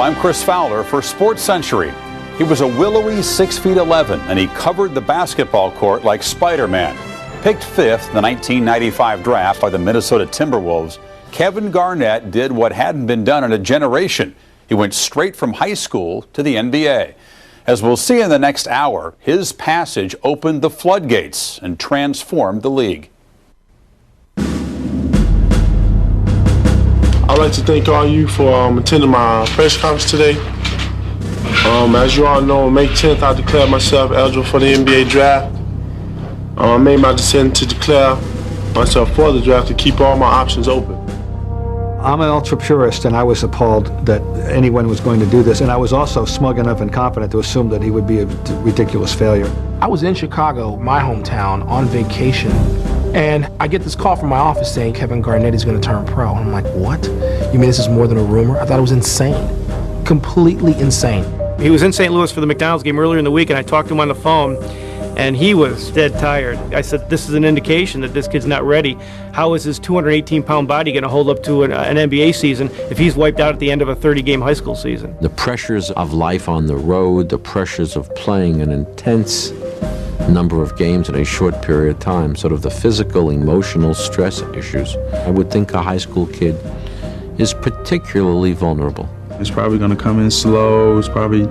I'm Chris Fowler for Sports Century. He was a willowy 6'11", and he covered the basketball court like Spider-Man. Picked fifth in the 1995 draft by the Minnesota Timberwolves, Kevin Garnett did what hadn't been done in a generation. He went straight from high school to the NBA. As we'll see in the next hour, his passage opened the floodgates and transformed the league. I'd like to thank all you for attending my press conference today. As you all know, on May 10th, I declared myself eligible for the NBA draft. I made my decision to declare myself for the draft to keep all my options open. I'm an ultra purist, and I was appalled that anyone was going to do this, and I was also smug enough and confident to assume that he would be a ridiculous failure. I was in Chicago, my hometown, on vacation, and I get this call from my office saying Kevin Garnett is going to turn pro. And I'm like, what? You mean this is more than a rumor? I thought it was insane. Completely insane. He was in St. Louis for the McDonald's game earlier in the week, and I talked to him on the phone, and he was dead tired. I said, this is an indication that this kid's not ready. How is his 218-pound body going to hold up to an NBA season if he's wiped out at the end of a 30-game high school season? The pressures of life on the road, the pressures of playing an intense number of games in a short period of time, sort of the physical, emotional stress issues. I would think a high school kid is particularly vulnerable. It's probably going to come in slow. It's probably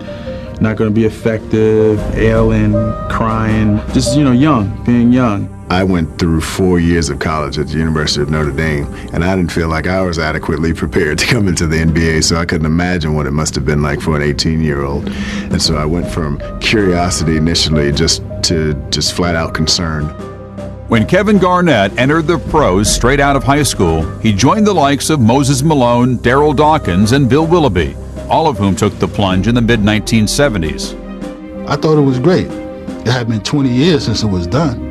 not going to be effective, ailing, crying, just, young, being young. I went through 4 years of college at the University of Notre Dame, and I didn't feel like I was adequately prepared to come into the NBA, so I couldn't imagine what it must have been like for an 18-year-old. And so I went from curiosity initially to flat out concern. When Kevin Garnett entered the pros straight out of high school, he joined the likes of Moses Malone, Darryl Dawkins, and Bill Willoughby, all of whom took the plunge in the mid-1970s. I thought it was great. It had been 20 years since it was done.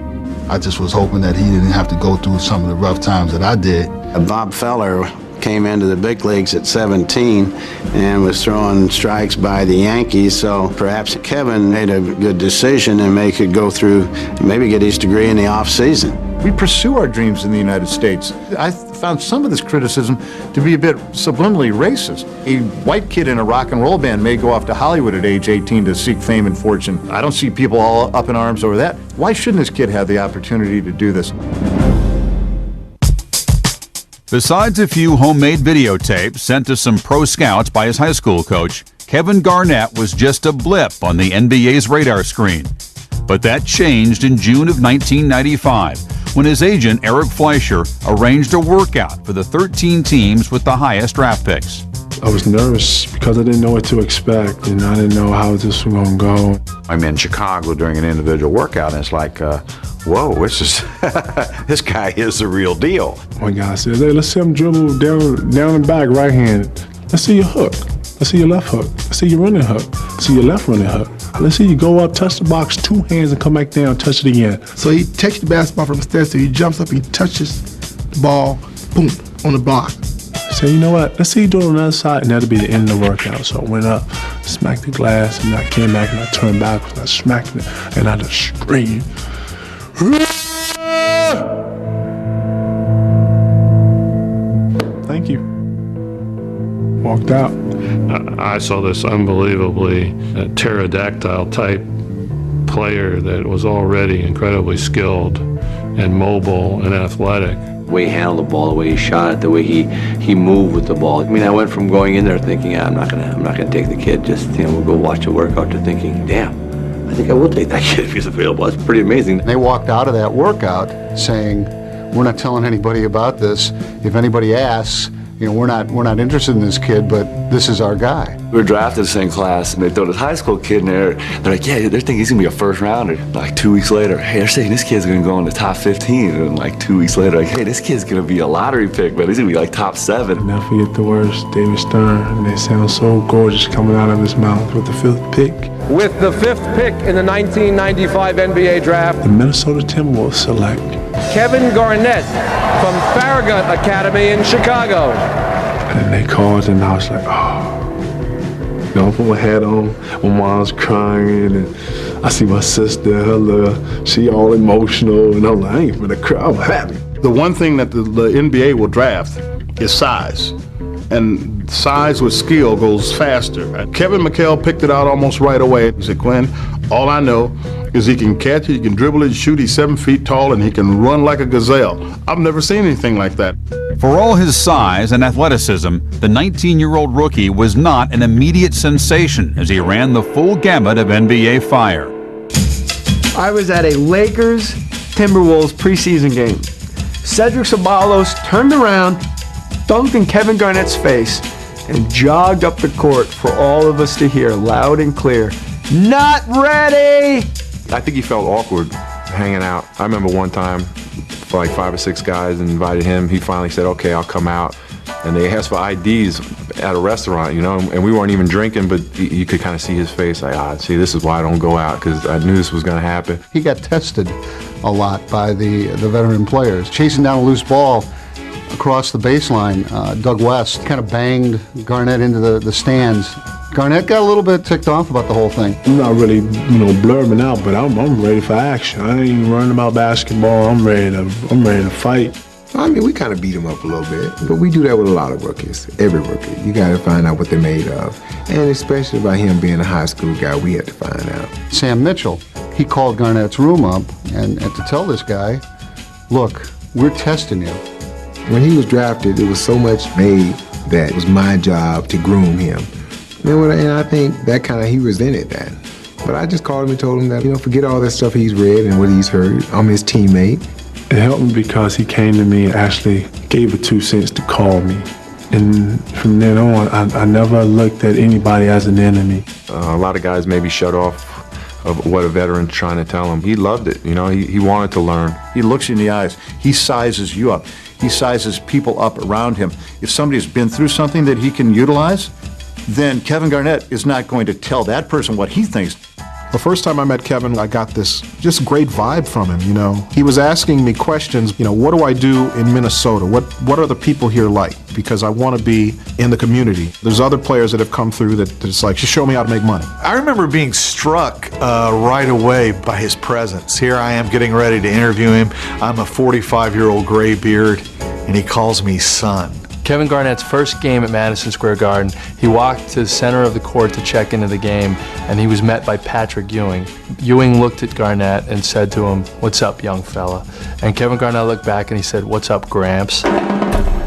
I just was hoping that he didn't have to go through some of the rough times that I did. Bob Feller came into the big leagues at 17 and was throwing strikes by the Yankees, so perhaps Kevin made a good decision and could go through, maybe get his degree in the off season. We pursue our dreams in the United States. I found some of this criticism to be a bit subliminally racist. A white kid in a rock and roll band may go off to Hollywood at age 18 to seek fame and fortune. I don't see people all up in arms over that. Why shouldn't this kid have the opportunity to do this? Besides a few homemade videotapes sent to some pro scouts by his high school coach, Kevin Garnett was just a blip on the NBA's radar screen. But that changed in June of 1995 when his agent, Eric Fleischer, arranged a workout for the 13 teams with the highest draft picks. I was nervous because I didn't know what to expect, and I didn't know how this was going to go. I'm in Chicago during an individual workout, and it's like, whoa, this guy is the real deal. My guy says, hey, let's see him dribble down and back right-handed. Let's see your hook. Let's see your left hook. Let's see your running hook. Let's see your left running hook. Let's see you go up, touch the box, two hands, and come back down, touch it again. So he takes the basketball from the stairs, so he jumps up, he touches the ball, boom, on the block. So you know what, let's see you do it on the other side, and that'll be the end of the workout. So I went up, smacked the glass, and I came back and I turned back and I smacked it, and I just screamed. Thank you. Walked out. I saw this unbelievably pterodactyl type player that was already incredibly skilled and mobile and athletic. The way he handled the ball, the way he shot it, the way he moved with the ball. I mean, I went from going in there thinking, I'm not gonna take the kid, just we'll go watch the workout, to thinking, damn, I think I will take that kid if he's available. That's pretty amazing. They walked out of that workout saying, we're not telling anybody about this. If anybody asks, we're not interested in this kid, but this is our guy. We were drafted the same class, and they throw this high school kid in there. They're like, yeah, they're thinking he's gonna be a first rounder. Like 2 weeks later, hey, they're saying this kid's gonna go in the top 15. And like 2 weeks later, like, hey, this kid's gonna be a lottery pick, but he's gonna be like top 7. I'll never forget the words, David Stern, and they sound so gorgeous coming out of his mouth with the 5th pick. With the 5th pick in the 1995 NBA draft, the Minnesota Timberwolves select Kevin Garnett from Farragut Academy in Chicago. And they called, and I was like, oh. I put my hat on, my mom's crying, and I see my sister, she all emotional, and I'm like, I ain't gonna cry, I'm happy. The one thing that the NBA will draft is size. and size with skill goes faster. Kevin McHale picked it out almost right away. He said, Quinn, all I know is he can catch it, he can dribble it, shoot, he's 7 feet tall, and he can run like a gazelle. I've never seen anything like that. For all his size and athleticism, the 19-year-old rookie was not an immediate sensation as he ran the full gamut of NBA fire. I was at a Lakers-Timberwolves preseason game. Cedric Ceballos turned around, dunked in Kevin Garnett's face, and jogged up the court for all of us to hear loud and clear, "Not ready!" I think he felt awkward hanging out. I remember one time, for like 5 or 6 guys invited him. He finally said, okay, I'll come out. And they asked for IDs at a restaurant, you know, and we weren't even drinking, but you could kind of see his face, like, see, this is why I don't go out, because I knew this was going to happen. He got tested a lot by the veteran players. Chasing down a loose ball across the baseline, Doug West kind of banged Garnett into the stands. Garnett got a little bit ticked off about the whole thing. I'm not really, blurbing out, but I'm ready for action. I ain't even running about basketball. I'm ready to fight. I mean, we kind of beat them up a little bit, but we do that with a lot of rookies. Every rookie, you got to find out what they're made of, and especially by him being a high school guy, we had to find out. Sam Mitchell, he called Garnett's room up and to tell this guy, look, we're testing you. When he was drafted, it was so much made that it was my job to groom him. And I think that he resented that. But I just called him and told him that, forget all that stuff he's read and what he's heard. I'm his teammate. It helped me because he came to me and actually gave it 2 cents to call me. And from then on, I never looked at anybody as an enemy. A lot of guys maybe shut off of what a veteran's trying to tell him. He loved it, he wanted to learn. He looks you in the eyes. He sizes you up. He sizes people up around him. If somebody's been through something that he can utilize, then Kevin Garnett is not going to tell that person what he thinks. The first time I met Kevin, I got this just great vibe from him, He was asking me questions, what do I do in Minnesota? What are the people here like? Because I want to be in the community. There's other players that have come through that it's like, just show me how to make money. I remember being struck right away by his presence. Here I am getting ready to interview him. I'm a 45-year-old gray beard, and he calls me son. Kevin Garnett's first game at Madison Square Garden, he walked to the center of the court to check into the game, and he was met by Patrick Ewing. Ewing looked at Garnett and said to him, "What's up, young fella?" And Kevin Garnett looked back and he said, "What's up, Gramps?"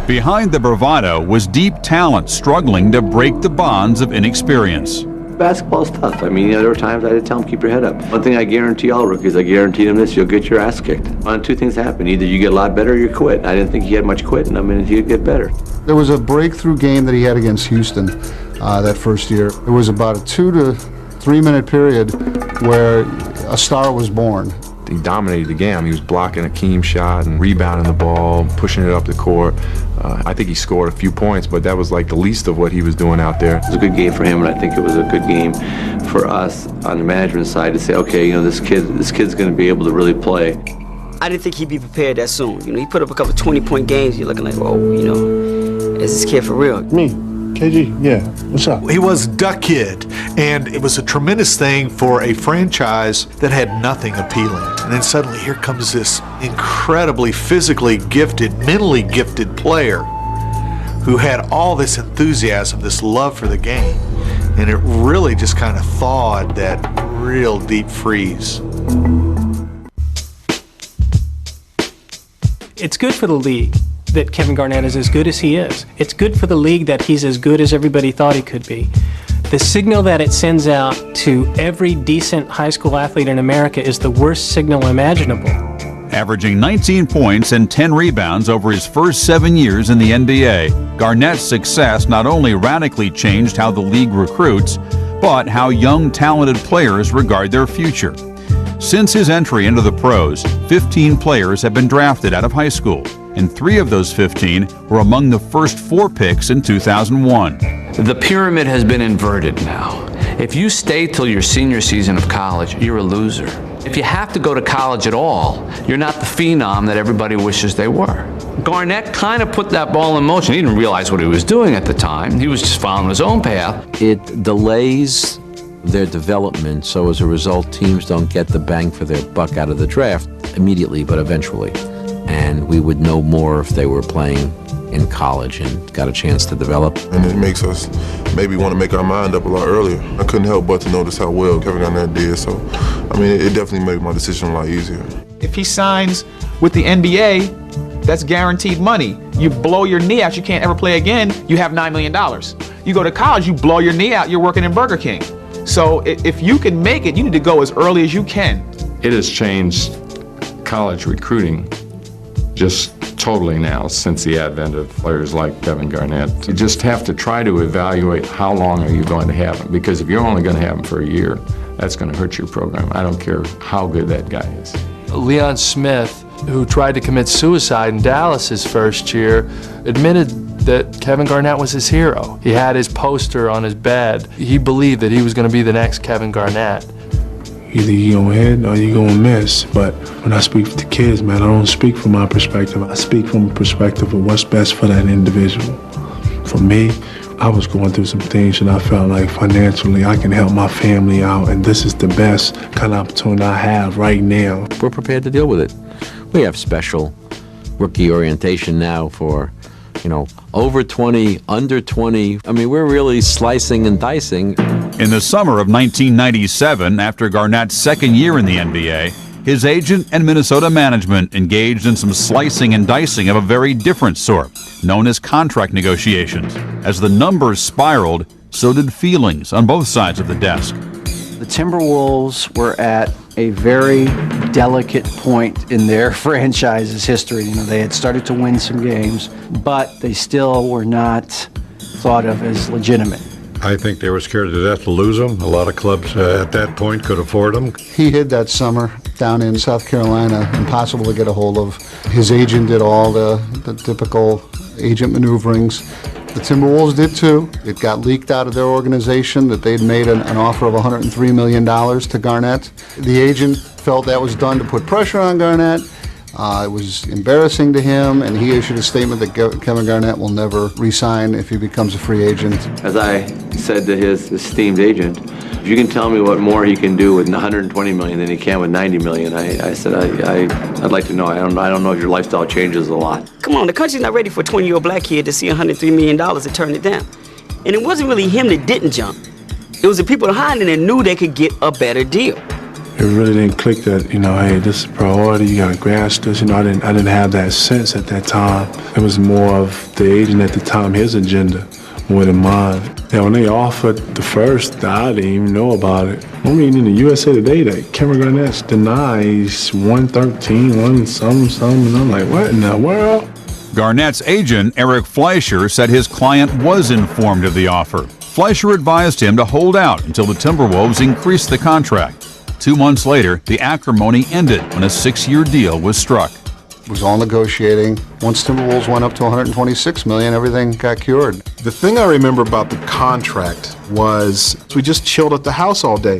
Behind the bravado was deep talent struggling to break the bonds of inexperience. Basketball's tough. I mean, there were times I had to tell them, keep your head up. One thing I guarantee all rookies, I guarantee them this, you'll get your ass kicked. One of 2 things happen. Either you get a lot better or you quit. I didn't think he had much quit, and I mean, he'd get better. There was a breakthrough game that he had against Houston that first year. It was about a 2 to 3 minute period where a star was born. He dominated the game. He was blocking Akeem's shot and rebounding the ball, pushing it up the court. I think he scored a few points, but that was like the least of what he was doing out there. It was a good game for him, and I think it was a good game for us on the management side to say, okay, this kid's going to be able to really play. I didn't think he'd be prepared that soon. He put up a couple 20-point games. You're looking like, whoa, is this kid for real? Me. KG, yeah, what's up? He was Duck Kid, and it was a tremendous thing for a franchise that had nothing appealing. And then suddenly here comes this incredibly physically gifted, mentally gifted player who had all this enthusiasm, this love for the game, and it really just kind of thawed that real deep freeze. It's good for the league that Kevin Garnett is as good as he is. It's good for the league that he's as good as everybody thought he could be. The signal that it sends out to every decent high school athlete in America is the worst signal imaginable. Averaging 19 points and 10 rebounds over his first 7 years in the NBA, Garnett's success not only radically changed how the league recruits, but how young, talented players regard their future. Since his entry into the pros, 15 players have been drafted out of high school, and 3 of those 15 were among the first 4 picks in 2001. The pyramid has been inverted now. If you stay till your senior season of college, you're a loser. If you have to go to college at all, you're not the phenom that everybody wishes they were. Garnett kind of put that ball in motion. He didn't realize what he was doing at the time. He was just following his own path. It delays their development, so as a result, teams don't get the bang for their buck out of the draft immediately, but eventually. And we would know more if they were playing in college and got a chance to develop. And it makes us maybe want to make our mind up a lot earlier. I couldn't help but to notice how well Kevin Garnett did, so I mean, it definitely made my decision a lot easier. If he signs with the NBA, that's guaranteed money. You blow your knee out, you can't ever play again, you have $9 million. You go to college, you blow your knee out, you're working in Burger King. So if you can make it, you need to go as early as you can. It has changed college recruiting just totally now since the advent of players like Kevin Garnett. You just have to try to evaluate how long are you going to have him, because if you're only going to have him for a year, that's going to hurt your program. I don't care how good that guy is. Leon Smith, who tried to commit suicide in Dallas his first year, admitted that Kevin Garnett was his hero. He had his poster on his bed. He believed that he was going to be the next Kevin Garnett. Either you gonna hit or you gonna miss. But when I speak to kids, man, I don't speak from my perspective. I speak from a perspective of what's best for that individual. For me, I was going through some things and I felt like financially I can help my family out, and this is the best kind of opportunity I have right now. We're prepared to deal with it. We have special rookie orientation now for, over 20, under 20. I mean, we're really slicing and dicing. In the summer of 1997, after Garnett's second year in the NBA, his agent and Minnesota management engaged in some slicing and dicing of a very different sort, known as contract negotiations. As the numbers spiraled, so did feelings on both sides of the desk. The Timberwolves were at a very delicate point in their franchise's history. They had started to win some games, but they still were not thought of as legitimate. I think they were scared to death to lose him. A lot of clubs at that point could afford him. He hid that summer down in South Carolina, impossible to get a hold of. His agent did all the typical agent maneuverings. The Timberwolves did too. It got leaked out of their organization that they'd made an offer of $103 million to Garnett. The agent felt that was done to put pressure on Garnett. It was embarrassing to him, and he issued a statement that Kevin Garnett will never re-sign if he becomes a free agent. As I said to his esteemed agent, if you can tell me what more he can do with $120 million than he can with $90 million, I said, I'd like to know. I don't know if your lifestyle changes a lot. Come on, the country's not ready for a 20-year-old black kid to see $103 million and turn it down. And it wasn't really him that didn't jump. It was the people behind it that knew they could get a better deal. It really didn't click that, hey, this is a priority, you gotta grasp this. I didn't have that sense at that time. It was more of the agent at the time, his agenda, more than mine. When they offered the first, I didn't even know about it. I'm reading in the USA Today that Kevin Garnett denies 113, something, and I'm like, what in the world? Garnett's agent, Eric Fleischer, said his client was informed of the offer. Fleischer advised him to hold out until the Timberwolves increased the contract. 2 months later, the acrimony ended when a 6-year deal was struck. It was all negotiating. Once Timberwolves went up to $126 million, everything got cured. The thing I remember about the contract was we just chilled at the house all day.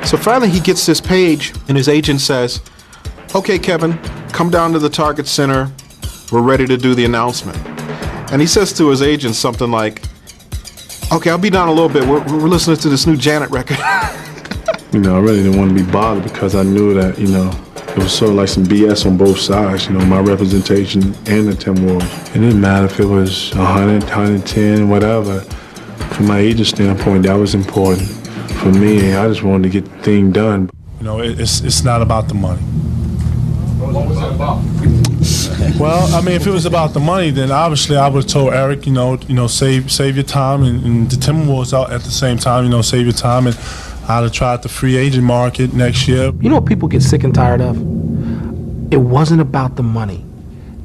So finally he gets this page and his agent says, okay, Kevin, come down to the Target Center. We're ready to do the announcement. And he says to his agent something like, okay, I'll be down a little bit. We're listening to this new Janet record. I really didn't want to be bothered because I knew that, it was sort of like some BS on both sides, my representation and the Timberwolves. It didn't matter if it was 100, 110, whatever. From my agent standpoint, that was important. For me, I just wanted to get the thing done. It's not about the money. What was it about? Well, I mean, if it was about the money, then obviously I would have told Eric, save your time, and the Timberwolves out at the same time, save your time, and I'd have tried the free agent market next year. You know what people get sick and tired of? It wasn't about the money.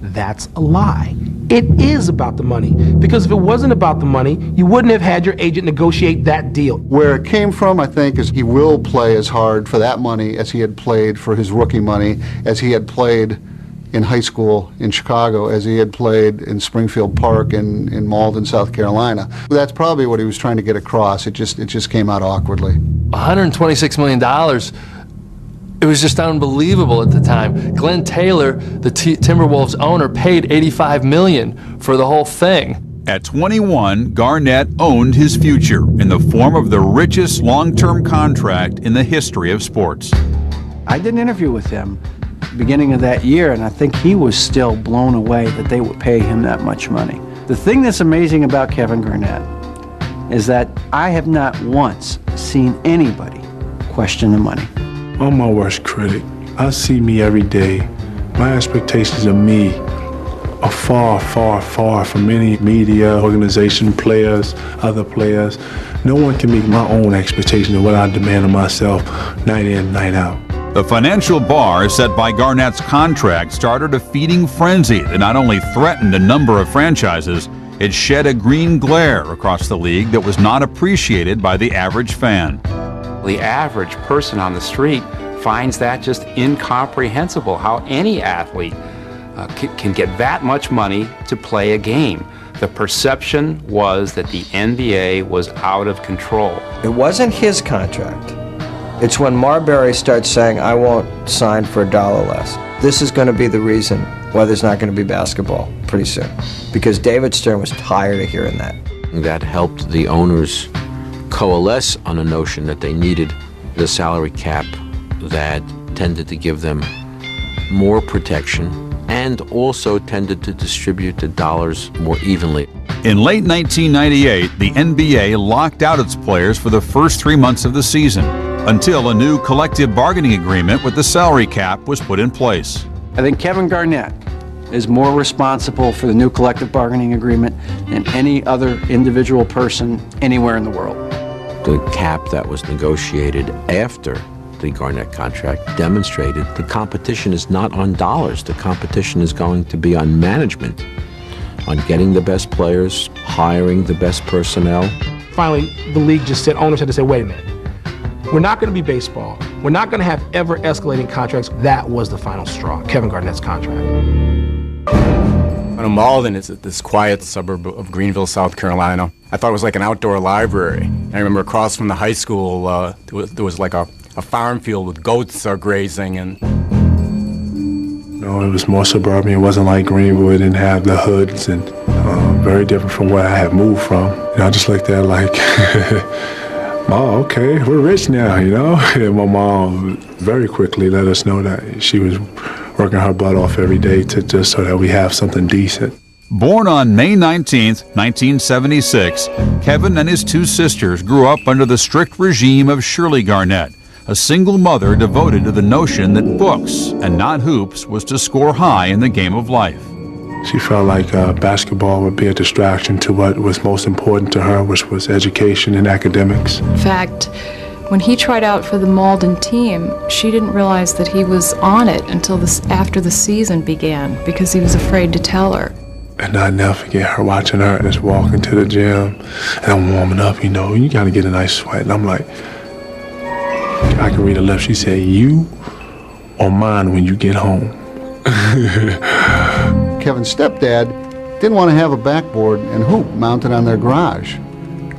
That's a lie. It is about the money. Because if it wasn't about the money, you wouldn't have had your agent negotiate that deal. Where it came from, I think, is he will play as hard for that money as he had played for his rookie money, as he had played in high school in Chicago, as he had played in Springfield Park in Malden, South Carolina. That's probably what he was trying to get across. It just came out awkwardly. $126 million. It was just unbelievable at the time. Glenn Taylor, the Timberwolves owner, paid $85 million for the whole thing. At 21, Garnett owned his future in the form of the richest long-term contract in the history of sports. I did an interview with him beginning of that year, and I think he was still blown away that they would pay him that much money. The thing that's amazing about Kevin Garnett is that I have not once seen anybody question the money. I'm my worst critic. I see me every day. My expectations of me are far, far, far from any media, organization, players, other players. No one can meet my own expectations of what I demand of myself night in, night out. The financial bar set by Garnett's contract started a feeding frenzy that not only threatened a number of franchises, it shed a green glare across the league that was not appreciated by the average fan. The average person on the street finds that just incomprehensible, how any athlete can get that much money to play a game. The perception was that the NBA was out of control. It wasn't his contract. It's when Marbury starts saying, I won't sign for $1 less. This is going to be the reason why there's not going to be basketball pretty soon. Because David Stern was tired of hearing that. That helped the owners coalesce on a notion that they needed the salary cap that tended to give them more protection and also tended to distribute the dollars more evenly. In late 1998, the NBA locked out its players for the first 3 months of the season until a new collective bargaining agreement with the salary cap was put in place. I think Kevin Garnett is more responsible for the new collective bargaining agreement than any other individual person anywhere in the world. The cap that was negotiated after the Garnett contract demonstrated the competition is not on dollars. The competition is going to be on management, on getting the best players, hiring the best personnel. Finally, the league just said, owners had to say, wait a minute. We're not going to be baseball. We're not going to have ever escalating contracts. That was the final straw, Kevin Garnett's contract. Malden is this quiet suburb of Greenville, South Carolina. I thought it was like an outdoor library. I remember across from the high school, there was like a farm field with goats grazing. And No, it was more suburban. It wasn't like Greenville. It didn't have the hoods, and very different from where I had moved from. I just looked at it like, Mom, okay, we're rich now, And my mom very quickly let us know that she was working her butt off every day to just so that we have something decent. Born on May 19, 1976, Kevin and his two sisters grew up under the strict regime of Shirley Garnett, a single mother devoted to the notion that books and not hoops was to score high in the game of life. She felt like basketball would be a distraction to what was most important to her, which was education and academics. In fact, when he tried out for the Malden team, she didn't realize that he was on it until after the season began because he was afraid to tell her. And I'll never forget her watching her just walk into the gym, and I'm warming up, you got to get a nice sweat. And I'm like, I can read her lips. She said, you are mine when you get home. Kevin's stepdad didn't want to have a backboard and hoop mounted on their garage.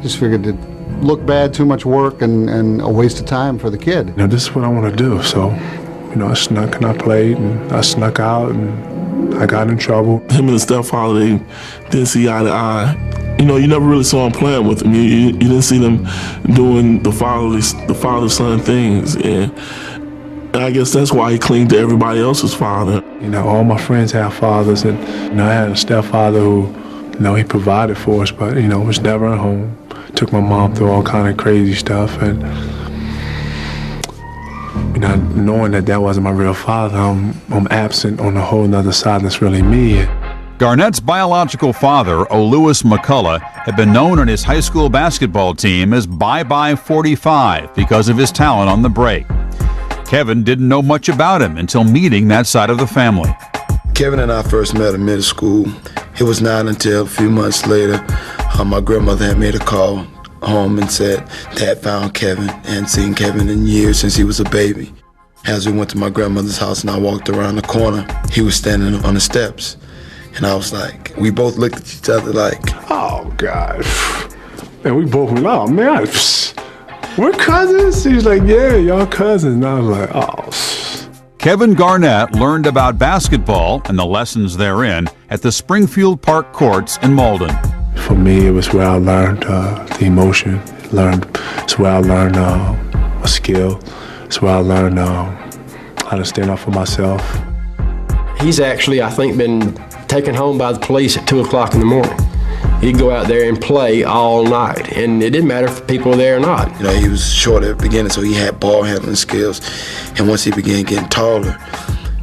Just figured it looked bad, too much work, and a waste of time for the kid. This is what I want to do. So, I snuck and I played, and I snuck out, and I got in trouble. Him and his stepfather, they didn't see eye to eye. You never really saw him playing with him. You didn't see them doing the father-son things. And I guess that's why he clinged to everybody else's father. All my friends have fathers, and I had a stepfather who, he provided for us, but, was never at home. Took my mom through all kind of crazy stuff, and, knowing that wasn't my real father, I'm absent on a whole nother side that's really me. Garnett's biological father, O'Louis McCullough, had been known on his high school basketball team as Bye-Bye 45 because of his talent on the break. Kevin didn't know much about him until meeting that side of the family. Kevin and I first met in middle school. It was not until a few months later, my grandmother had made a call home and said Dad found Kevin and seen Kevin in years since he was a baby. As we went to my grandmother's house and I walked around the corner, he was standing on the steps. And I was like, we both looked at each other like, oh, God. And we both went, oh, man, we're cousins? He was like, yeah, y'all cousins. And I was like, oh. Kevin Garnett learned about basketball and the lessons therein at the Springfield Park courts in Malden. For me, it was where I learned the emotion. It's where I learned a skill. It's where I learned how to stand up for myself. He's actually, I think, been taken home by the police at 2 o'clock in the morning. He'd go out there and play all night, and it didn't matter if people were there or not. You know, he was short at the beginning, so he had ball handling skills. And once he began getting taller,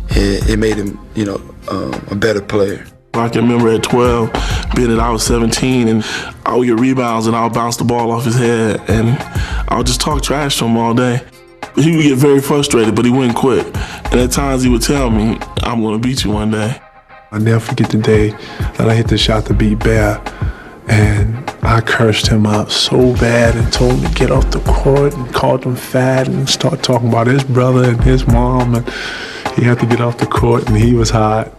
it made him, you know, a better player. I can remember at 12, being that I was 17, and I would get rebounds and I would bounce the ball off his head, and I would just talk trash to him all day. He would get very frustrated, but he wouldn't quit. And at times he would tell me, I'm going to beat you one day. I'll never forget the day that I hit the shot to beat Bear, and I cursed him out so bad and told him to get off the court and called him fat and start talking about his brother and his mom, and he had to get off the court and he was hot.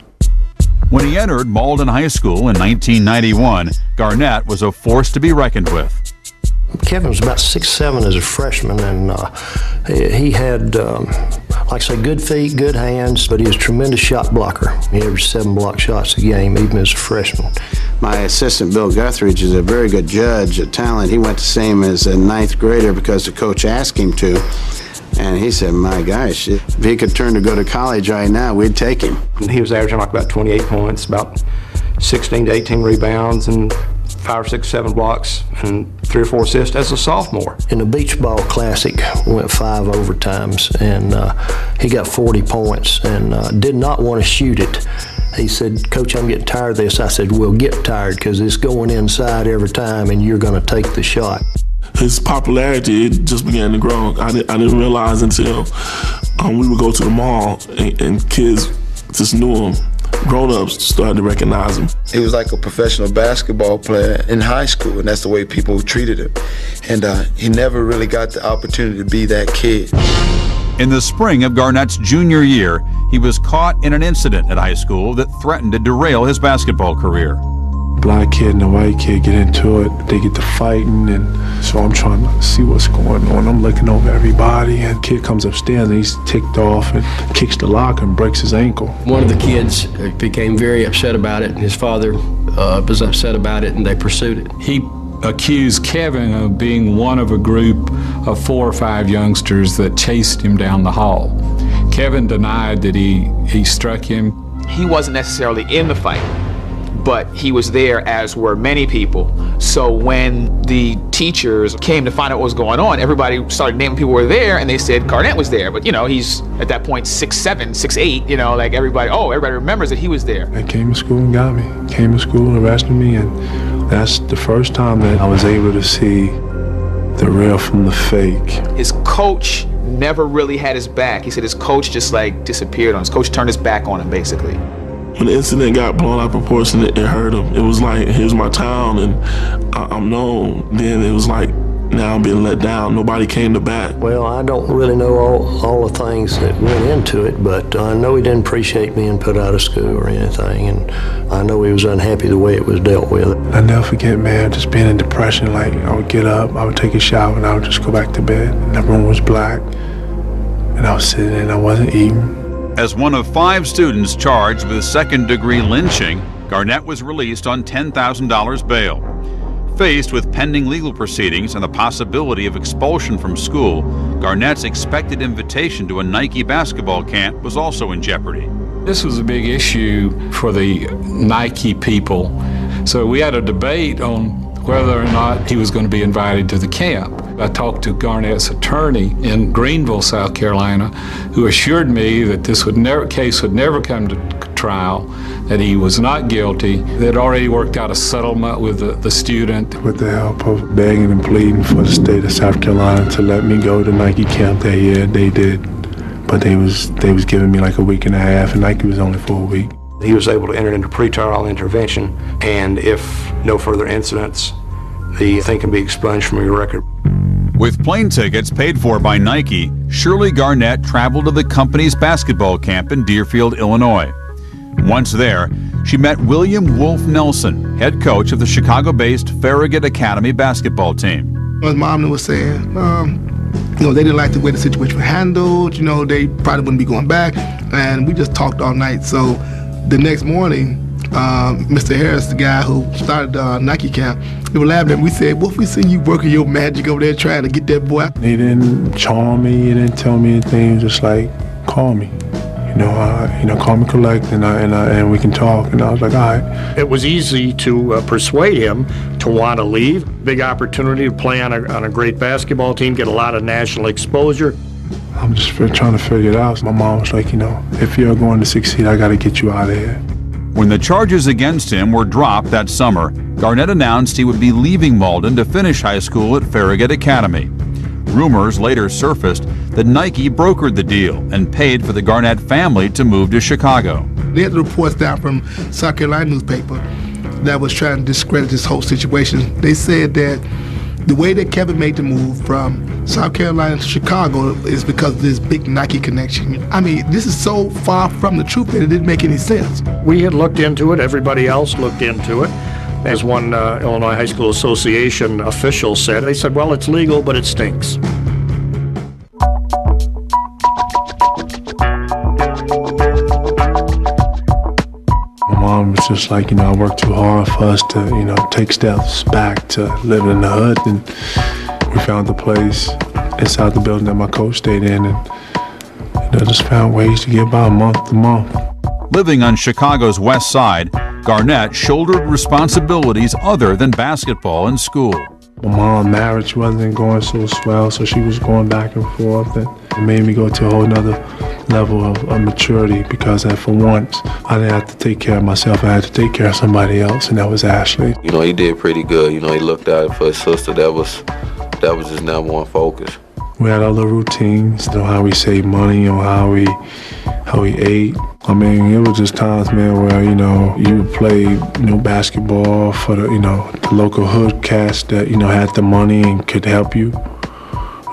When he entered Malden High School in 1991, Garnett was a force to be reckoned with. Kevin was about 6'7" as a freshman, and he had, like I say, good feet, good hands, but he was a tremendous shot blocker. He averaged 7 block shots a game, even as a freshman. My assistant, Bill Guthridge, is a very good judge of talent. He went to see him as a 9th grader because the coach asked him to. And he said, my gosh, if he could turn to go to college right now, we'd take him. And he was averaging like about 28 points, about 16 to 18 rebounds, and 5 or 6, 7 blocks, and 3 or 4 assists as a sophomore. In the beach ball classic, went 5 overtimes, and he got 40 points and did not want to shoot it. He said, Coach, I'm getting tired of this. I said, well, get tired, because it's going inside every time, and you're going to take the shot. His popularity, it just began to grow. I didn't realize until we would go to the mall and kids just knew him. Grown-ups started to recognize him. He was like a professional basketball player in high school, and that's the way people treated him. And he never really got the opportunity to be that kid. In the spring of Garnett's junior year, he was caught in an incident at high school that threatened to derail his basketball career. Black kid and a white kid get into it, they get to fighting, and so I'm trying to see what's going on. I'm looking over everybody, and kid comes upstairs and he's ticked off and kicks the locker and breaks his ankle. One of the kids became very upset about it, and his father was upset about it, and they pursued it. He accused Kevin of being one of a group of 4 or 5 youngsters that chased him down the hall. Kevin denied that he struck him. He wasn't necessarily in the fight, but he was there, as were many people. So when the teachers came to find out what was going on, everybody started naming people who were there, and they said Garnett was there. But, you know, he's at that point 6'7", 6'8", you know, like everybody remembers that he was there. They came to school and got me. Came to school, arrested me, and that's the first time that I was able to see the real from the fake. His coach never really had his back. He said his coach just like disappeared on him. His coach turned his back on him, basically. When the incident got blown out of proportion, it hurt him. It was like, here's my town, and I'm known. Then it was like, now I'm being let down. Nobody came to bat. Well, I don't really know all the things that went into it, but I know he didn't appreciate being put out of school or anything, and I know he was unhappy the way it was dealt with. I never forget, man, just being in depression. Like, I would get up, I would take a shower, and I would just go back to bed. And the room was black, and I was sitting there and I wasn't eating. As one of 5 students charged with second-degree lynching, Garnett was released on $10,000 bail. Faced with pending legal proceedings and the possibility of expulsion from school, Garnett's expected invitation to a Nike basketball camp was also in jeopardy. This was a big issue for the Nike people. So we had a debate on whether or not he was going to be invited to the camp. I talked to Garnett's attorney in Greenville, South Carolina, who assured me that this case would never come to trial, that he was not guilty. They had already worked out a settlement with the student. With the help of begging and pleading for the state of South Carolina to let me go to Nike camp that year, they did. But they was giving me like a week and a half, and Nike was only for a week. He was able to enter into pretrial intervention, and if no further incidents, the thing can be expunged from your record. With plane tickets paid for by Nike, Shirley Garnett traveled to the company's basketball camp in Deerfield, Illinois. Once there, she met William Wolf Nelson, head coach of the Chicago-based Farragut Academy basketball team. His mom was saying, they didn't like the way the situation was handled. They probably wouldn't be going back. And we just talked all night. So the next morning, Mr. Harris, the guy who started Nike camp, they were laughing at me. We said, what if we see you working your magic over there trying to get that boy out? He didn't charm me, he didn't tell me anything, just like, call me. Call me collect and we can talk. And I was like, all right. It was easy to persuade him to want to leave. Big opportunity to play on a great basketball team, get a lot of national exposure. I'm just trying to figure it out. My mom was like, if you're going to succeed, I got to get you out of here. When the charges against him were dropped that summer, Garnett announced he would be leaving Malden to finish high school at Farragut Academy. Rumors later surfaced that Nike brokered the deal and paid for the Garnett family to move to Chicago. They had reports down from South Carolina newspaper that was trying to discredit this whole situation. They said that the way that Kevin made the move from South Carolina to Chicago is because of this big Nike connection. I mean, this is so far from the truth that it didn't make any sense. We had looked into it. Everybody else looked into it. As one Illinois High School Association official said, they said, well, it's legal, but it stinks. My mom was just like, I worked too hard for us to, take steps back to living in the hood. And we found a place inside the building that my coach stayed in and, just found ways to get by month to month. Living on Chicago's west side, Garnett shouldered responsibilities other than basketball and school. My mom's marriage wasn't going so swell, so she was going back and forth, and it made me go to a whole nother level of maturity because for once, I didn't have to take care of myself. I had to take care of somebody else, and that was Ashley. He did pretty good. He looked out for his sister. That was his number one focus. We had our little routines, how we saved money, how we ate. I mean, it was just times, man, where, you would play, basketball for the local hood cast that, had the money and could help you.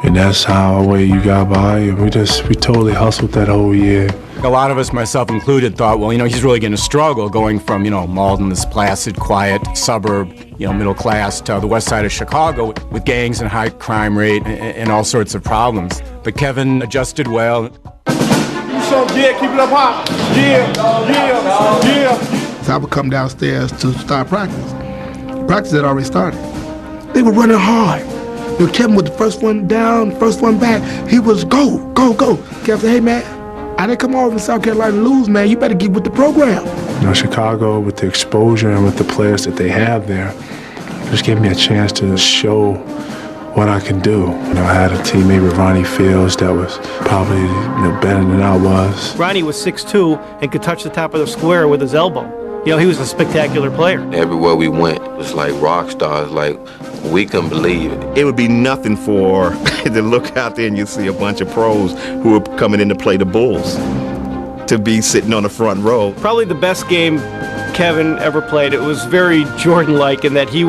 And that's how you got by. And we totally hustled that whole year. A lot of us, myself included, thought, well, he's really going to struggle going from, Malden, this placid, quiet suburb, middle class, to the west side of Chicago with gangs and high crime rate and all sorts of problems. But Kevin adjusted well. Keep it up high. Yeah. So I would come downstairs to start practice. Practice had already started. They were running hard. Kevin was the first one down, first one back. He was go. Kevin said, hey, man, I didn't come over from South Carolina to lose, man. You better get with the program. Chicago, with the exposure and with the players that they have there, just gave me a chance to show what I can do. I had a teammate with Ronnie Fields that was probably better than I was. Ronnie was 6'2" and could touch the top of the square with his elbow. He was a spectacular player. Everywhere we went, it was like rock stars, like we couldn't believe it. It would be nothing for to look out there and you see a bunch of pros who are coming in to play the Bulls, to be sitting on the front row. Probably the best game Kevin ever played. It was very Jordan-like in that he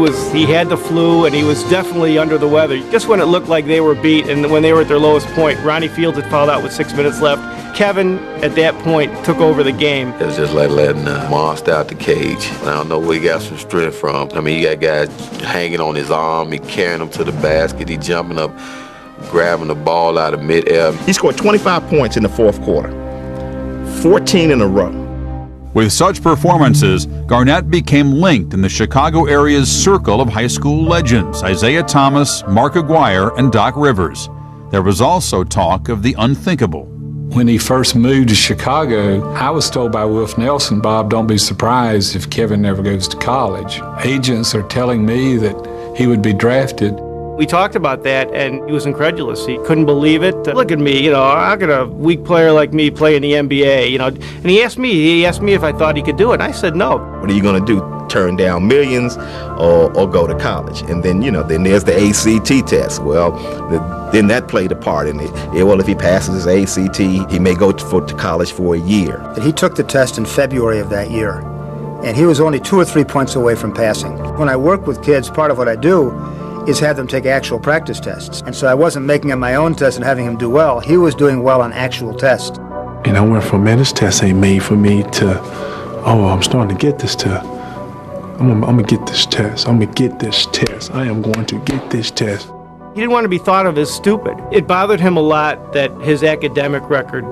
had the flu and he was definitely under the weather. Just when it looked like they were beat and when they were at their lowest point, Ronnie Fields had fouled out with 6 minutes left. Kevin, at that point, took over the game. It was just like letting a monster out the cage. I don't know where he got some strength from. I mean, you got guys hanging on his arm, he carrying him to the basket, he jumping up, grabbing the ball out of midair. He scored 25 points in the fourth quarter, 14 in a row. With such performances, Garnett became linked in the Chicago area's circle of high school legends, Isaiah Thomas, Mark Aguirre, and Doc Rivers. There was also talk of the unthinkable. When he first moved to Chicago, I was told by Wolf Nelson, Bob, don't be surprised if Kevin never goes to college. Agents are telling me that he would be drafted. We talked about that, and he was incredulous. He couldn't believe it. Look at me, how could a weak player like me play in the NBA, And he asked me if I thought he could do it. I said no. What are you going to do? Turn down millions or go to college? And then, then there's the ACT test. Well, then that played a part in it. Well, if he passes his ACT, he may go to college for a year. He took the test in February of that year, and he was only 2 or 3 points away from passing. When I work with kids, part of what I do is have them take actual practice tests. And so I wasn't making him my own test and having him do well. He was doing well on actual tests. I went from, man, this test ain't made for me to, I'm starting to get this to, I'm gonna get this test. I'm gonna get this test. I am going to get this test. He didn't want to be thought of as stupid. It bothered him a lot that his academic record,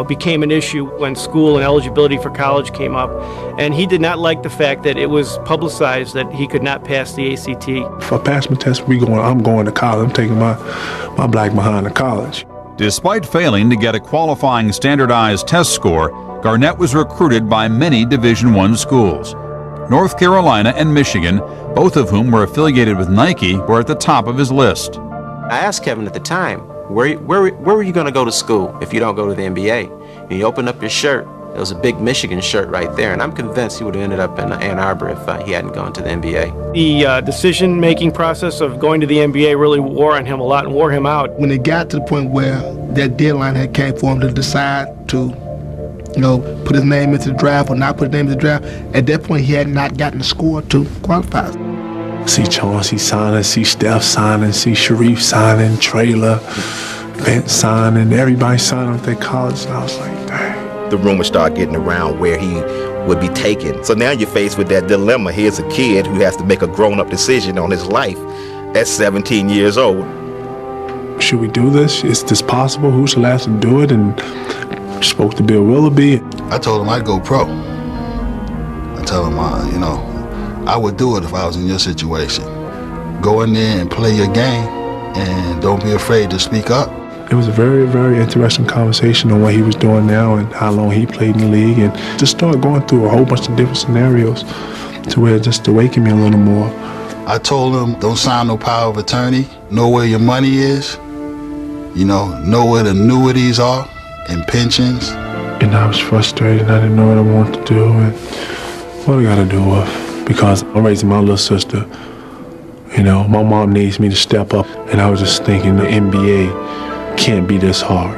became an issue when school and eligibility for college came up. And he did not like the fact that it was publicized that he could not pass the ACT. If I pass my test, I'm going to college. I'm taking my black behind to college. Despite failing to get a qualifying standardized test score, Garnett was recruited by many Division I schools. North Carolina and Michigan, both of whom were affiliated with Nike, were at the top of his list. I asked Kevin at the time, where were you going to go to school if you don't go to the NBA? And he opened up his shirt. There was a big Michigan shirt right there, and I'm convinced he would have ended up in Ann Arbor if he hadn't gone to the NBA. The decision-making process of going to the NBA really wore on him a lot and wore him out. When it got to the point where that deadline had came for him to decide to, put his name into the draft or not put his name into the draft, at that point he had not gotten the score to qualify. See Chauncey signing, see Steph signing, see Sharif signing, Traylor, Vince signing, everybody signing at their college. And I was like, dang. The rumors start getting around where he would be taken. So now you're faced with that dilemma. Here's a kid who has to make a grown-up decision on his life at 17 years old. Should we do this? Is this possible? Who's allowed to do it? And spoke to Bill Willoughby. I told him I'd go pro. I told him, I would do it if I was in your situation. Go in there and play your game, and don't be afraid to speak up. It was a very, very interesting conversation on what he was doing now and how long he played in the league, and just started going through a whole bunch of different scenarios to where it just awakened me a little more. I told him, don't sign no power of attorney, know where your money is, know where the annuities are and pensions. And I was frustrated, I didn't know what I wanted to do, and what I gotta do with, because I'm raising my little sister, my mom needs me to step up, and I was just thinking the NBA can't be this hard.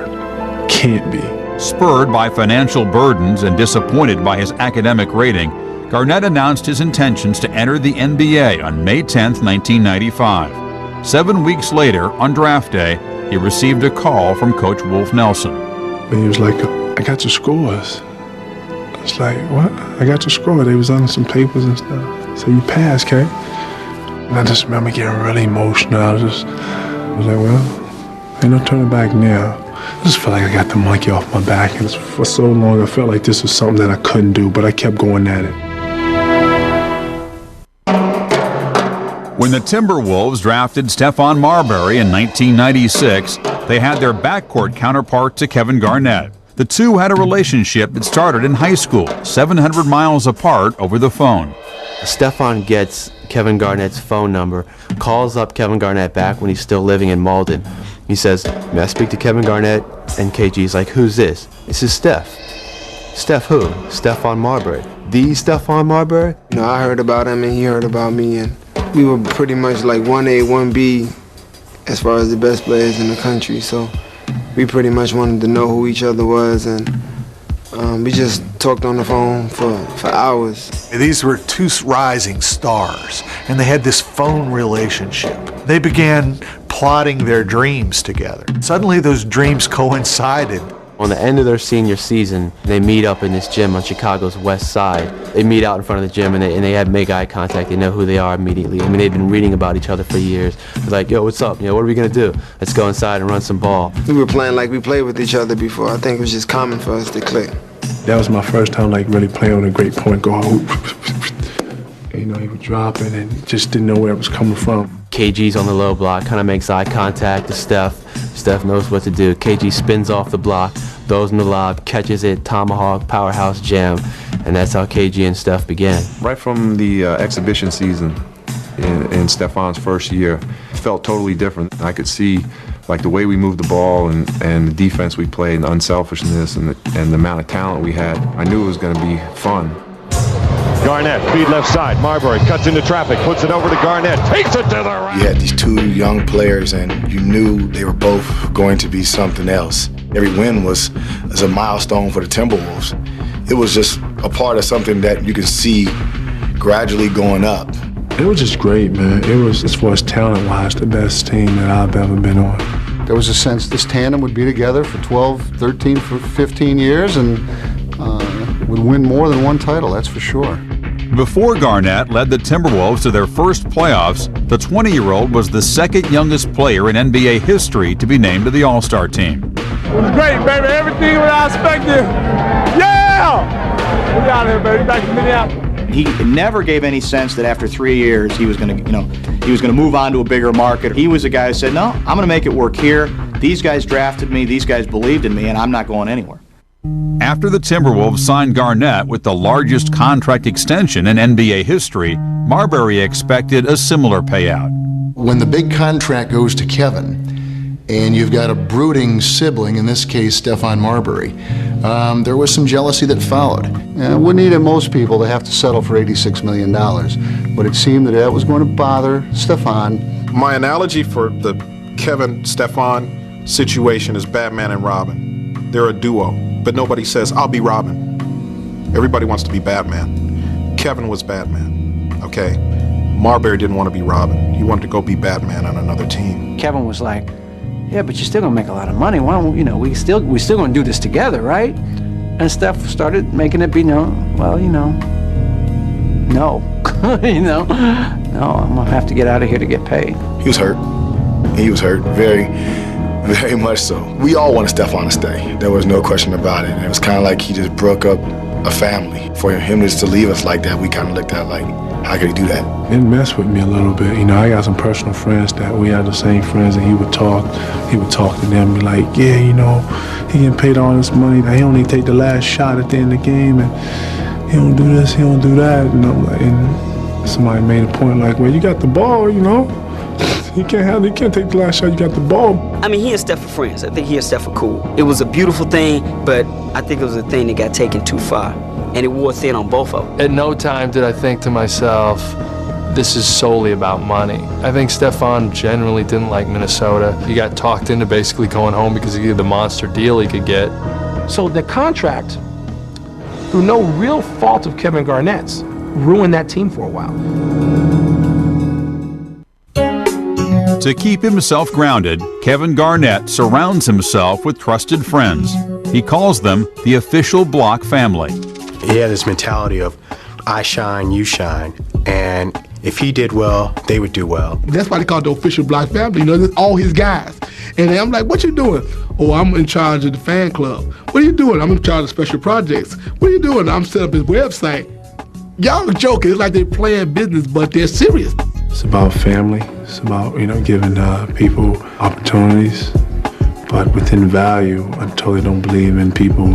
Can't be. Spurred by financial burdens and disappointed by his academic rating, Garnett announced his intentions to enter the NBA on May 10, 1995. 7 weeks later, on draft day, he received a call from Coach Wolf Nelson. And he was like, I got your scores. I was like, what? I got your score. They was on some papers and stuff. So you passed, Kate. And I just remember getting really emotional. I was like, well, ain't no turning back now. I just felt like I got the monkey off my back, and for so long I felt like this was something that I couldn't do, but I kept going at it. When the Timberwolves drafted Stephon Marbury in 1996, they had their backcourt counterpart to Kevin Garnett. The two had a relationship that started in high school, 700 miles apart over the phone. Stephon gets Kevin Garnett's phone number, calls up Kevin Garnett back when he's still living in Malden. He says, may I speak to Kevin Garnett? And KG's like, who's this? This is Steph. Steph who? Stephon Marbury. The Stephon Marbury? I heard about him and he heard about me, and we were pretty much like 1A, 1B as far as the best players in the country. So we pretty much wanted to know who each other was, and we just talked on the phone for hours. These were two rising stars, and they had this phone relationship. They began plotting their dreams together. Suddenly those dreams coincided. On the end of their senior season, they meet up in this gym on Chicago's west side. They meet out in front of the gym, and they have make eye contact. They know who they are immediately. I mean, they've been reading about each other for years. It's like, yo, what's up? What are we going to do? Let's go inside and run some ball. We were playing like we played with each other before. I think it was just common for us to click. That was my first time really playing with a great point guard. He would drop it and just didn't know where it was coming from. KG's on the low block, kind of makes eye contact to Steph. Steph knows what to do. KG spins off the block, throws in the lob, catches it, tomahawk, powerhouse jam, and that's how KG and Steph began. Right from the exhibition season in Stephon's first year, it felt totally different. I could see the way we moved the ball and the defense we played, and the unselfishness and the amount of talent we had. I knew it was going to be fun. Garnett, feed left side. Marbury cuts into traffic, puts it over to Garnett, takes it to the right. You had these two young players, and you knew they were both going to be something else. Every win was a milestone for the Timberwolves. It was just a part of something that you could see gradually going up. It was just great, man. It was, as far as talent-wise, the best team that I've ever been on. There was a sense this tandem would be together for 12, 13, 15 years and would win more than one title, that's for sure. Before Garnett led the Timberwolves to their first playoffs, the 20-year-old was the second youngest player in NBA history to be named to the All-Star team. It was great, baby. Everything what I expected. Yeah! We out here, baby. Back to Minneapolis. He never gave any sense that after 3 years he was going to, move on to a bigger market. He was a guy who said, "No, I'm going to make it work here. These guys drafted me, these guys believed in me, and I'm not going anywhere. After the Timberwolves signed Garnett with the largest contract extension in NBA history, Marbury expected a similar payout. When the big contract goes to Kevin, and you've got a brooding sibling, in this case Stephon Marbury, there was some jealousy that followed. It wouldn't need most people to have to settle for $86 million, but it seemed that was going to bother Stephon. My analogy for the Kevin-Stephon situation is Batman and Robin. They're a duo, but nobody says, I'll be Robin. Everybody wants to be Batman. Kevin was Batman, okay? Marbury didn't want to be Robin. He wanted to go be Batman on another team. Kevin was like, yeah, but you're still gonna make a lot of money. Why don't, we're still gonna do this together, right? And Steph started making it be known, well, no. No, I'm gonna have to get out of here to get paid. He was hurt. He was hurt, very, very much so. We all wanted Stephon to stay. There was no question about it. And it was kind of like he just broke up a family. For him just to leave us like that, we kind of looked at like, how could he do that? It messed with me a little bit. I got some personal friends that we had the same friends, and he would talk to them, be like, yeah, he getting paid all this money. He only take the last shot at the end of the game, and he don't do this, he don't do that. And somebody made a point like, well, you got the ball, You can't take the last shot, you got the ball. I mean, he and Steph are friends. I think he and Steph are cool. It was a beautiful thing, but I think it was a thing that got taken too far. And it wore thin on both of them. At no time did I think to myself, this is solely about money. I think Stephon generally didn't like Minnesota. He got talked into basically going home because he had the monster deal he could get. So the contract, through no real fault of Kevin Garnett's, ruined that team for a while. To keep himself grounded, Kevin Garnett surrounds himself with trusted friends. He calls them the official block family. He had this mentality of, I shine, you shine, and if he did well, they would do well. That's why they call it the official block family. That's all his guys. And I'm like, what you doing? Oh, I'm in charge of the fan club. What are you doing? I'm in charge of special projects. What are you doing? I'm setting up his website. Y'all are joking. It's like they're playing business, but they're serious. It's about family. It's about, giving people opportunities. But within value, I totally don't believe in people,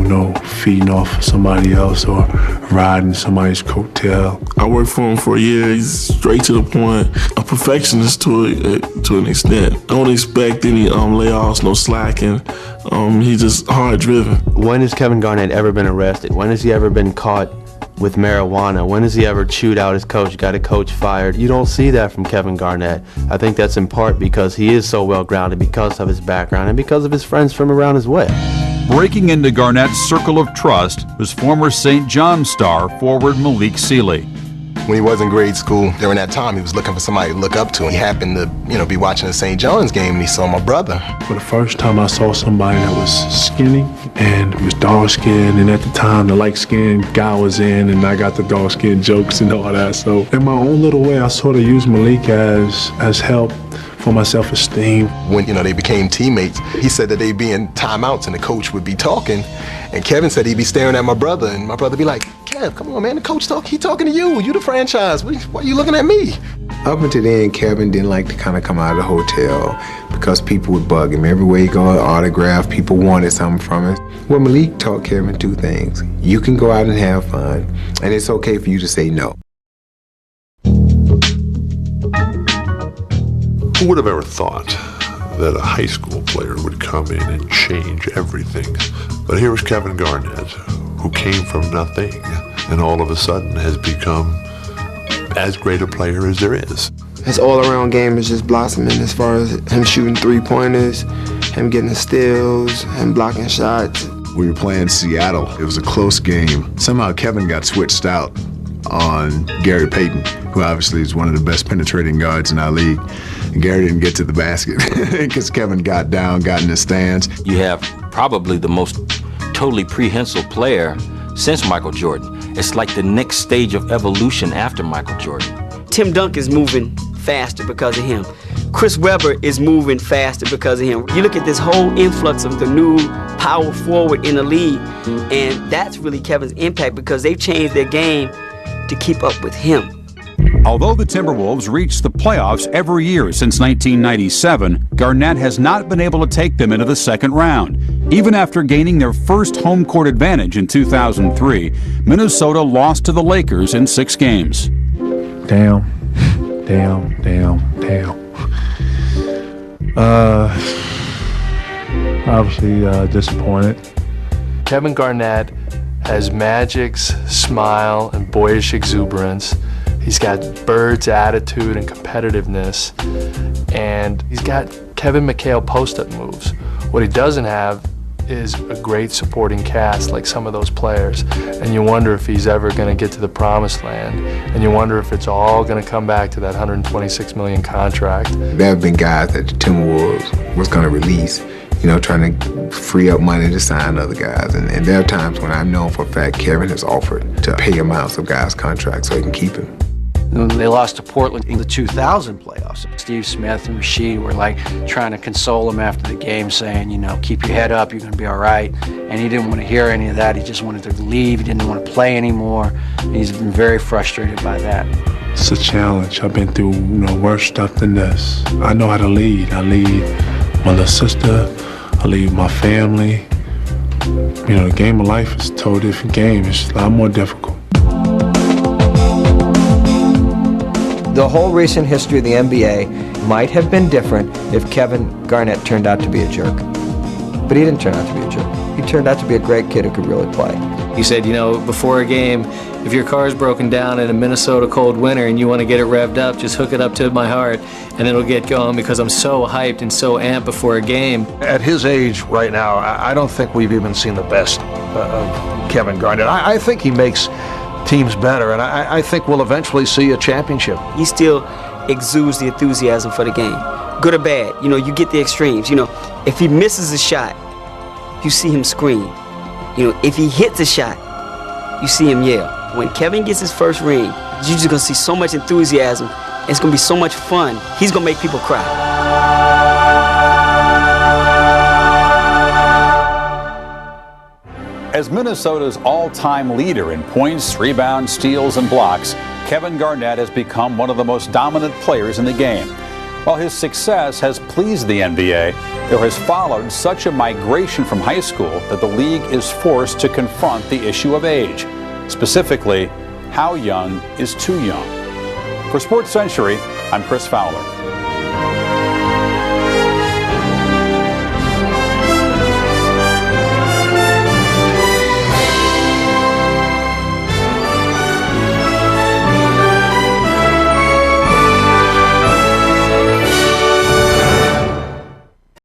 feeding off of somebody else or riding somebody's coattail. I worked for him for a year. He's straight to the point. A perfectionist to an extent. I don't expect any layoffs, no slacking. He's just hard driven. When has Kevin Garnett ever been arrested? When has he ever been caught with marijuana? When has he ever chewed out his coach, got a coach fired? You don't see that from Kevin Garnett. I think that's in part because he is so well grounded because of his background and because of his friends from around his way. Breaking into Garnett's circle of trust was former St. John star forward Malik Sealy. When he was in grade school, during that time, he was looking for somebody to look up to. He happened to, be watching the St. John's game, and he saw my brother. For the first time, I saw somebody that was skinny and was dark-skinned, and at the time, the light-skinned guy was in, and I got the dark-skinned jokes and all that. So in my own little way, I sort of used Malik as help for my self-esteem. When, they became teammates, he said that they'd be in timeouts and the coach would be talking, and Kevin said he'd be staring at my brother, and my brother be like, Kev, come on, man, the coach he talking to you. You the franchise. Why are you looking at me? Up until then, Kevin didn't like to kind of come out of the hotel because people would bug him. Everywhere he go, autograph, people wanted something from him. Well, Malik taught Kevin two things. You can go out and have fun, and it's okay for you to say no. Who would have ever thought that a high school player would come in and change everything? But here was Kevin Garnett, who came from nothing and all of a sudden has become as great a player as there is. His all-around game is just blossoming as far as him shooting three-pointers, him getting the steals, him blocking shots. We were playing Seattle. It was a close game. Somehow Kevin got switched out on Gary Payton, who obviously is one of the best penetrating guards in our league. And Gary didn't get to the basket because Kevin got down, got in the stands. You have probably the most totally prehensile player since Michael Jordan. It's like the next stage of evolution after Michael Jordan. Tim Duncan is moving faster because of him. Chris Webber is moving faster because of him. You look at this whole influx of the new power forward in the league, and that's really Kevin's impact because they've changed their game to keep up with him. Although the Timberwolves reached the playoffs every year since 1997, Garnett has not been able to take them into the second round. Even after gaining their first home court advantage in 2003, Minnesota lost to the Lakers in 6 games. Damn. Obviously disappointed. Kevin Garnett has Magic's smile and boyish exuberance. He's got Bird's attitude and competitiveness, and he's got Kevin McHale post-up moves. What he doesn't have is a great supporting cast like some of those players, and you wonder if he's ever going to get to the promised land, and you wonder if it's all going to come back to that $126 million contract. There have been guys that the Timberwolves was going to release, trying to free up money to sign other guys. And there are times when I know for a fact Kevin has offered to pay amounts of guys' contracts so he can keep him. When they lost to Portland in the 2000 playoffs, Steve Smith and Rasheed were like trying to console him after the game, saying, keep your head up, you're going to be all right. And he didn't want to hear any of that. He just wanted to leave. He didn't want to play anymore. And he's been very frustrated by that. It's a challenge. I've been through worse stuff than this. I know how to lead. I lead my little sister. I lead my family. The game of life is a totally different game. It's a lot more difficult. The whole recent history of the NBA might have been different if Kevin Garnett turned out to be a jerk. But he didn't turn out to be a jerk. He turned out to be a great kid who could really play. He said, before a game, if your car's broken down in a Minnesota cold winter and you want to get it revved up, just hook it up to my heart and it'll get going, because I'm so hyped and so amped before a game. At his age right now, I don't think we've even seen the best of Kevin Garnett. I think he makes teams better, and I think we'll eventually see a championship. He still exudes the enthusiasm for the game, good or bad. You get the extremes. If he misses a shot, you see him scream. If he hits a shot, you see him yell. When Kevin gets his first ring, you're just gonna see so much enthusiasm. It's gonna be so much fun. He's gonna make people cry. As Minnesota's all-time leader in points, rebounds, steals, and blocks, Kevin Garnett has become one of the most dominant players in the game. While his success has pleased the NBA, there has followed such a migration from high school that the league is forced to confront the issue of age. Specifically, how young is too young? For Sports Century, I'm Chris Fowler.